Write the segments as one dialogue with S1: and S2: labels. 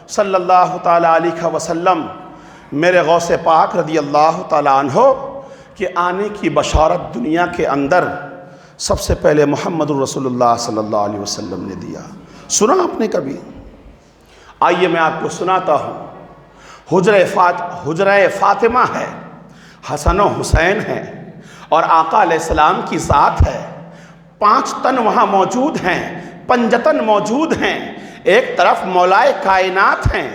S1: صلی اللہ تعالیٰ علیہ وسلم میرے غوث پاک رضی اللہ تعالیٰ عنہ کہ آنے کی بشارت دنیا کے اندر سب سے پہلے محمد الرسول اللہ صلی اللہ علیہ وسلم نے دیا۔ سنا آپ نے کبھی؟ آئیے میں آپ کو سناتا ہوں۔ حجرہ فاطمہ ہے، حسن و حسین ہے اور آقا علیہ السلام کی ذات ہے۔ 5 تن وہاں موجود ہیں، پنجتن موجود ہیں۔ ایک طرف مولائے کائنات ہیں،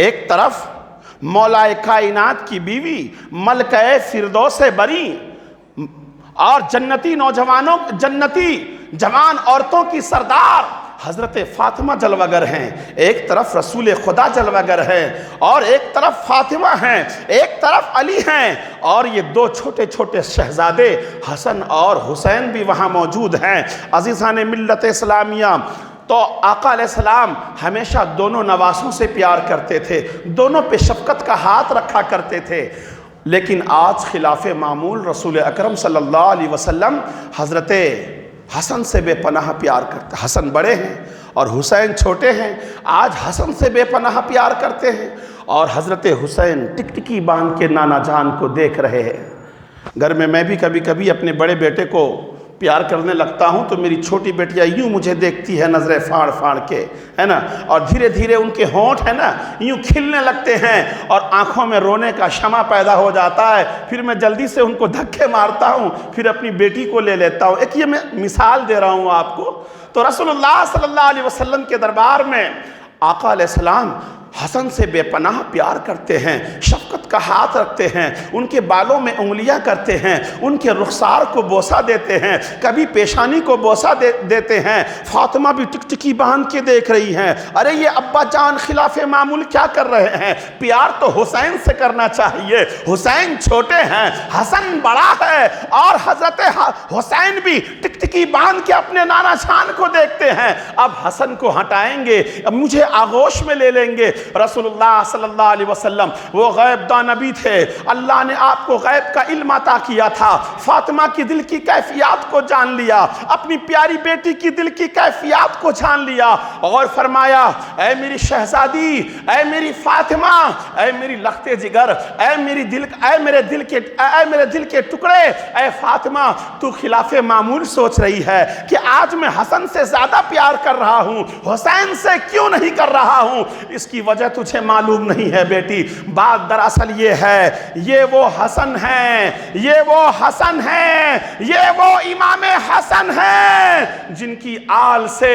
S1: ایک طرف مولائے کائنات کی بیوی ملکہ فردوس بری اور جنتی جوان عورتوں کی سردار حضرت فاطمہ جلوگر ہیں۔ ایک طرف رسول خدا جلوگر ہیں اور ایک طرف فاطمہ ہیں، ایک طرف علی ہیں، اور یہ 2 چھوٹے چھوٹے شہزادے حسن اور حسین بھی وہاں موجود ہیں۔ عزیزان ملت اسلامیہ، تو آقا علیہ السلام ہمیشہ دونوں نواسوں سے پیار کرتے تھے، دونوں پہ شفقت کا ہاتھ رکھا کرتے تھے۔ لیکن آج خلاف معمول رسول اکرم صلی اللہ علیہ وسلم حضرت حسن سے بے پناہ پیار کرتے ہیں۔ حسن بڑے ہیں اور حسین چھوٹے ہیں، آج حسن سے بے پناہ پیار کرتے ہیں اور حضرت حسین ٹکٹکی باندھ کے نانا جان کو دیکھ رہے ہیں۔ گھر میں بھی کبھی کبھی اپنے بڑے بیٹے کو پیار کرنے لگتا ہوں تو میری چھوٹی بیٹیاں یوں مجھے دیکھتی ہے نظریں پھاڑ پھاڑ کے، ہے نا، اور دھیرے دھیرے ان کے ہونٹ ہے نا یوں کھلنے لگتے ہیں اور آنکھوں میں رونے کا شمع پیدا ہو جاتا ہے۔ پھر میں جلدی سے ان کو دھکے مارتا ہوں، پھر اپنی بیٹی کو لے لیتا ہوں۔ ایک یہ میں مثال دے رہا ہوں آپ کو۔ تو رسول اللہ صلی اللہ علیہ وسلم کے دربار میں آقا علیہ السلام حسن سے بے پناہ پیار کرتے ہیں، شفقت کا ہاتھ رکھتے ہیں، ان کے بالوں میں انگلیاں کرتے ہیں، ان کے رخسار کو بوسہ دیتے ہیں، کبھی پیشانی کو بوسہ دیتے ہیں۔ فاطمہ بھی ٹکٹکی باندھ کے دیکھ رہی ہیں، ارے یہ ابا جان خلاف معمول کیا کر رہے ہیں؟ پیار تو حسین سے کرنا چاہیے، حسین چھوٹے ہیں، حسن بڑا ہے، اور حضرت حسین بھی ٹکٹکی باندھ کے اپنے نانا جان کو دیکھتے ہیں۔ اب حسن کو ہٹائیں گے، اب مجھے آغوش میں لے لیں گے۔ رسول اللہ صلی اللہ علیہ وسلم وہ غیب داں نبی تھے، اللہ نے آپ کو غیب کا علم عطا کیا تھا، فاطمہ کی دل کی کیفیات کو جان لیا، اپنی پیاری بیٹی کی دل کی کیفیات کو جان لیا اور فرمایا اے میری شہزادی، اے میری فاطمہ، اے میری لخت جگر، اے میرے دل کے ٹکڑے، اے فاطمہ تو خلاف معمول سوچ رہی ہے کہ آج میں حسن سے زیادہ پیار کر رہا ہوں، حسین سے کیوں نہیں کر رہا ہوں؟ اس کی وجہ تجھے معلوم نہیں ہے بیٹی۔ بات دراصل یہ ہے، یہ وہ حسن ہیں، یہ وہ حسن ہیں، یہ وہ امام حسن ہیں جن کی آل سے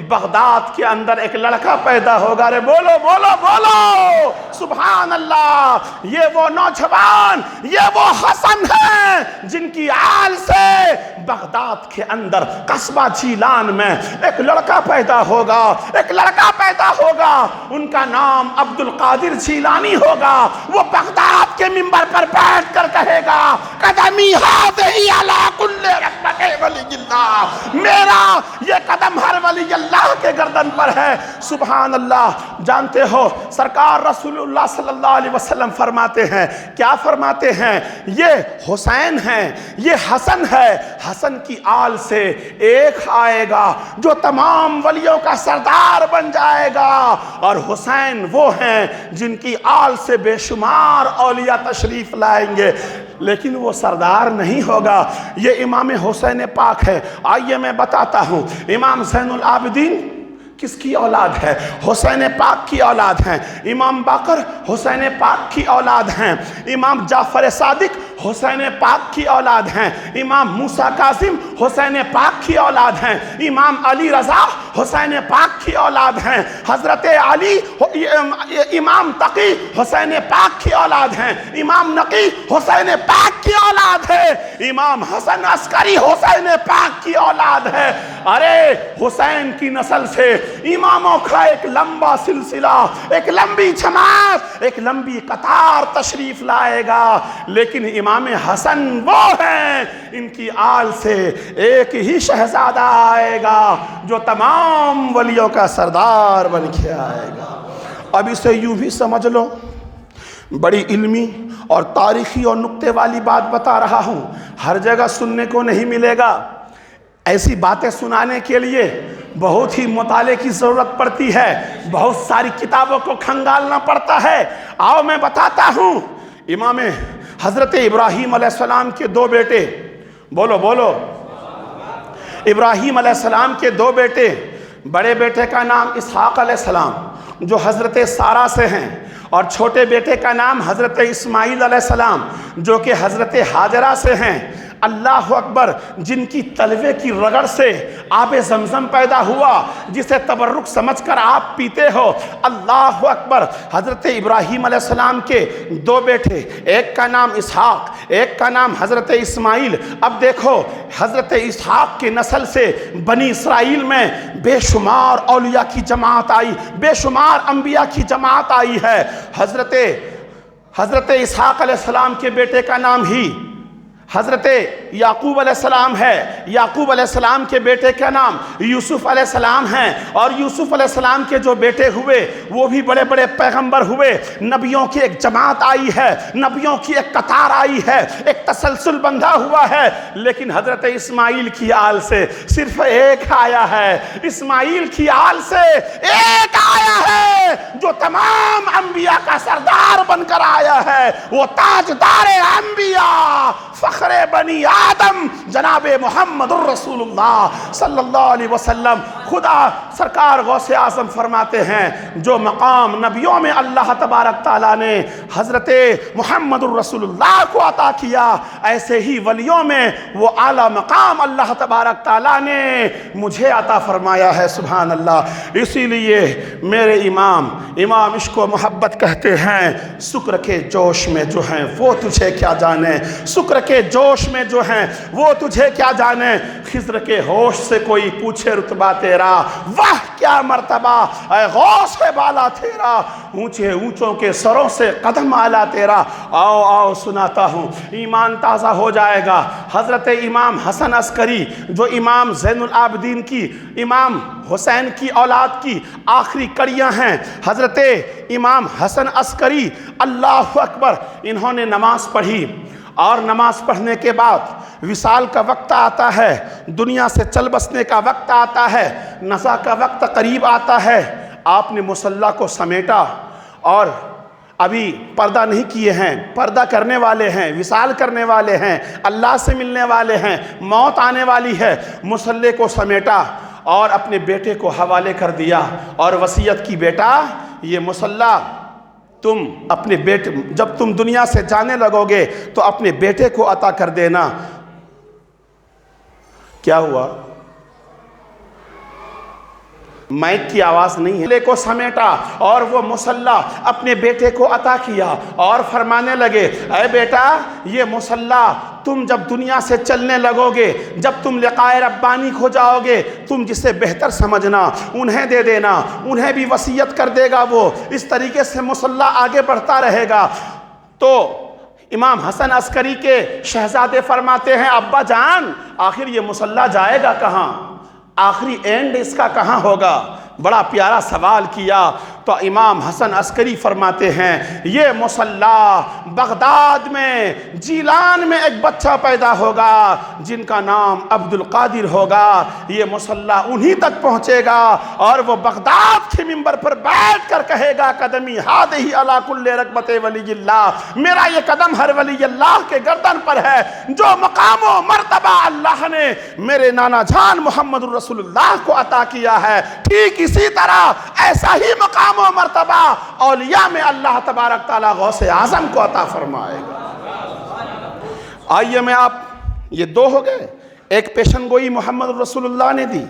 S1: بغداد کے اندر ایک لڑکا پیدا ہوگا۔ رے بولو بولو بولو سبحان اللہ۔ یہ وہ نوجوان، یہ وہ حسن ہیں جن کی آل سے بغداد کے اندر قصبہ جیلان میں ایک لڑکا پیدا ہوگا، ایک لڑکا پیدا ہوگا، ان کا نام عبد القادر جیلانی ہوگا۔ وہ بغداد کے منبر پر بیٹھ کر کہے گا قدمی ہذہی علی کل رکبت ولی اللہ، میرا یہ قدم ہر ولی اللہ کے گردن پر ہے۔ سبحان اللہ۔ جانتے ہو سرکار رسول اللہ صلی اللہ علیہ وسلم فرماتے ہیں، کیا فرماتے ہیں؟ یہ حسین ہیں، یہ حسن ہے، حسن کی آل سے ایک آئے گا جو تمام ولیوں کا سردار بن جائے گا، اور حسین وہ ہیں جن کی آل سے بے شمار اولیاء تشریف لائیں گے، لیکن وہ سردار نہیں ہوگا۔ یہ امام حسین پاک ہے۔ آئیے میں بتاتا ہوں، امام زین العابدین کس کی اولاد ہے؟ حسین پاک کی اولاد ہیں۔ امام باقر حسین پاک کی اولاد ہیں۔ امام جعفر صادق حسین پاک کی اولاد ہیں۔ امام موسیٰ کاظم حسین پاک کی اولاد ہیں۔ امام علی رضا حسین پاک کی اولاد ہیں۔ حضرت علی امام تقی حسین پاک کی اولاد ہیں۔ امام نقی حسین پاک کی اولاد ہے۔ امام حسن عسکری حسین پاک کی اولاد ہے۔ ارے حسین کی نسل سے اماموں کا ایک لمبا سلسلہ، ایک لمبی جماعت، ایک لمبی قطار تشریف لائے گا، لیکن امام حسن وہ ہیں، ان کی آل سے ایک ہی شہزادہ آئے گا جو تمام ولیوں کا سردار بن کے آئے گا۔ اب اسے یوں بھی سمجھ لو، بڑی علمی اور تاریخی اور نکتے والی بات بتا رہا ہوں، ہر جگہ سننے کو نہیں ملے گا۔ ایسی باتیں سنانے کے لیے بہت ہی مطالعے کی ضرورت پڑتی ہے، بہت ساری کتابوں کو کھنگالنا پڑتا ہے۔ آؤ میں بتاتا ہوں، امام حضرت ابراہیم علیہ السلام کے دو بیٹے، بولو بولو، ابراہیم علیہ السلام کے دو بیٹے، بڑے بیٹے کا نام اسحاق علیہ السلام جو حضرت سارہ سے ہیں، اور چھوٹے بیٹے کا نام حضرت اسماعیل علیہ السلام جو کہ حضرت ہاجرہ سے ہیں۔ اللہ اکبر، جن کی تلوے کی رگڑ سے آب زمزم پیدا ہوا، جسے تبرک سمجھ کر آپ پیتے ہو۔ اللہ اکبر، حضرت ابراہیم علیہ السلام کے دو بیٹے، ایک کا نام اسحاق، ایک کا نام حضرت اسماعیل۔ اب دیکھو، حضرت اسحاق کی نسل سے بنی اسرائیل میں بے شمار اولیاء کی جماعت آئی، بے شمار انبیاء کی جماعت آئی ہے۔ حضرت اسحاق علیہ السلام کے بیٹے کا نام ہی حضرت یعقوب علیہ السلام ہے، یعقوب علیہ السلام کے بیٹے کا نام یوسف علیہ السلام ہیں، اور یوسف علیہ السلام کے جو بیٹے ہوئے وہ بھی بڑے بڑے پیغمبر ہوئے۔ نبیوں کی ایک جماعت آئی ہے، نبیوں کی ایک قطار آئی ہے، ایک تسلسل بندھا ہوا ہے۔ لیکن حضرت اسماعیل کی آل سے صرف ایک آیا ہے، اسماعیل کی آل سے ایک آیا ہے جو تمام انبیاء کا سردار بن کر آیا ہے، وہ تاجدار انبیاء، فخر بنی آدم، جناب محمد الرسول اللہ صلی اللہ علیہ وسلم۔ خدا سرکار غوث اعظم فرماتے ہیں، جو مقام نبیوں میں اللہ تبارک تعالیٰ نے حضرت محمد الرسول اللہ کو عطا کیا، ایسے ہی ولیوں میں وہ اعلیٰ مقام اللہ تبارک تعالیٰ نے مجھے عطا فرمایا ہے۔ سبحان اللہ۔ اسی لیے میرے امام عشق و محبت کہتے ہیں، شکر کے جوش میں جو ہیں وہ تجھے کیا جانے، شکر کے جوش میں جو ہیں وہ تجھے کیا جانے، خضر کے ہوش سے کوئی پوچھے رتبہ تیرا، واہ کیا مرتبہ اے غوث بالا تیرا، اونچے اونچوں کے سروں سے قدم اعلیٰ تیرا۔ آؤ آؤ سناتا ہوں، ایمان تازہ ہو جائے گا۔ حضرت امام حسن عسکری جو امام زین العابدین کی، امام حسین کی اولاد کی آخری کڑیاں ہیں، حضرت امام حسن عسکری، اللہ اکبر، انہوں نے نماز پڑھی، اور نماز پڑھنے کے بعد وصال کا وقت آتا ہے، دنیا سے چل بسنے کا وقت آتا ہے، نزا کا وقت قریب آتا ہے۔ آپ نے مصلی کو سمیٹا، اور ابھی پردہ نہیں کیے ہیں، پردہ کرنے والے ہیں، وصال کرنے والے ہیں، اللہ سے ملنے والے ہیں، موت آنے والی ہے۔ مصلی کو سمیٹا اور اپنے بیٹے کو حوالے کر دیا، اور وصیت کی، بیٹا یہ مصلی تم اپنے بیٹے، جب تم دنیا سے جانے لگو گے تو اپنے بیٹے کو عطا کر دینا۔ کیا ہوا؟ مائک کی آواز نہیں ہے۔ مصلی کو سمیٹا اور وہ مصلی اپنے بیٹے کو عطا کیا، اور فرمانے لگے، اے بیٹا یہ مصلی تم جب دنیا سے چلنے لگو گے، جب تم لقائے ربانی کھو جاؤ گے، تم جسے بہتر سمجھنا انہیں دے دینا، انہیں بھی وصیت کر دے گا وہ۔ اس طریقے سے مصلی آگے بڑھتا رہے گا۔ تو امام حسن عسکری کے شہزادے فرماتے ہیں، ابا جان آخر یہ مصلی جائے گا کہاں؟ آخری اینڈ اس کا کہاں ہوگا؟ بڑا پیارا سوال کیا تو امام حسن عسکری فرماتے ہیں، یہ مصلی بغداد میں جیلان میں ایک بچہ پیدا ہوگا جن کا نام عبد القادر ہوگا، یہ مصلی انہی تک پہنچے گا، اور وہ بغداد کے منبر پر بیٹھ کر کہے گا، قدمی ہادہی علی کل رکبت ولی اللہ، میرا یہ قدم ہر ولی اللہ کے گردن پر ہے، جو مقام و مرتبہ اللہ نے میرے نانا جان محمد الرسول اللہ کو عطا کیا ہے، ٹھیک اسی طرح ایسا ہی مقام و مرتبہ اولیاء میں اللہ تبارک تعالیٰ غوث اعظم کو عطا فرمائے گا۔ آئیے میں آپ، یہ دو ہو گئے، ایک پیشن گوئی محمد الرسول اللہ نے دی،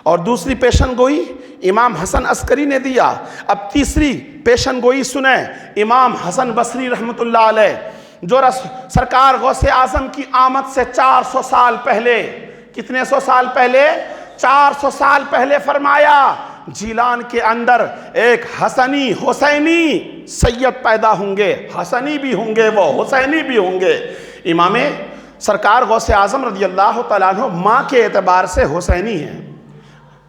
S1: اور دوسری پیشن گوئی امام حسن عسکری نے دیا۔ اب تیسری پیشن گوئی سنیں، امام حسن بصری رحمت اللہ علیہ، جو سرکار غوث اعظم کی آمد سے 400 سال پہلے، کتنے سو سال پہلے؟ 400 سال پہلے فرمایا، جیلان کے اندر ایک حسنی حسینی سید پیدا ہوں گے، حسنی بھی ہوں گے وہ، حسینی بھی ہوں گے۔ امام سرکار غوث اعظم رضی اللہ تعالیٰ عنہ ماں کے اعتبار سے حسینی ہیں،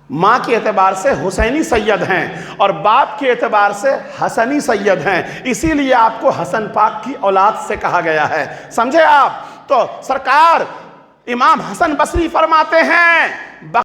S1: ماں کے اعتبار سے حسینی سید ہیں، اور باپ کے اعتبار سے حسنی سید ہیں، اسی لیے آپ کو حسن پاک کی اولاد سے کہا گیا ہے، سمجھے آپ؟ تو سرکار امام حسن بصری فرماتے ہیں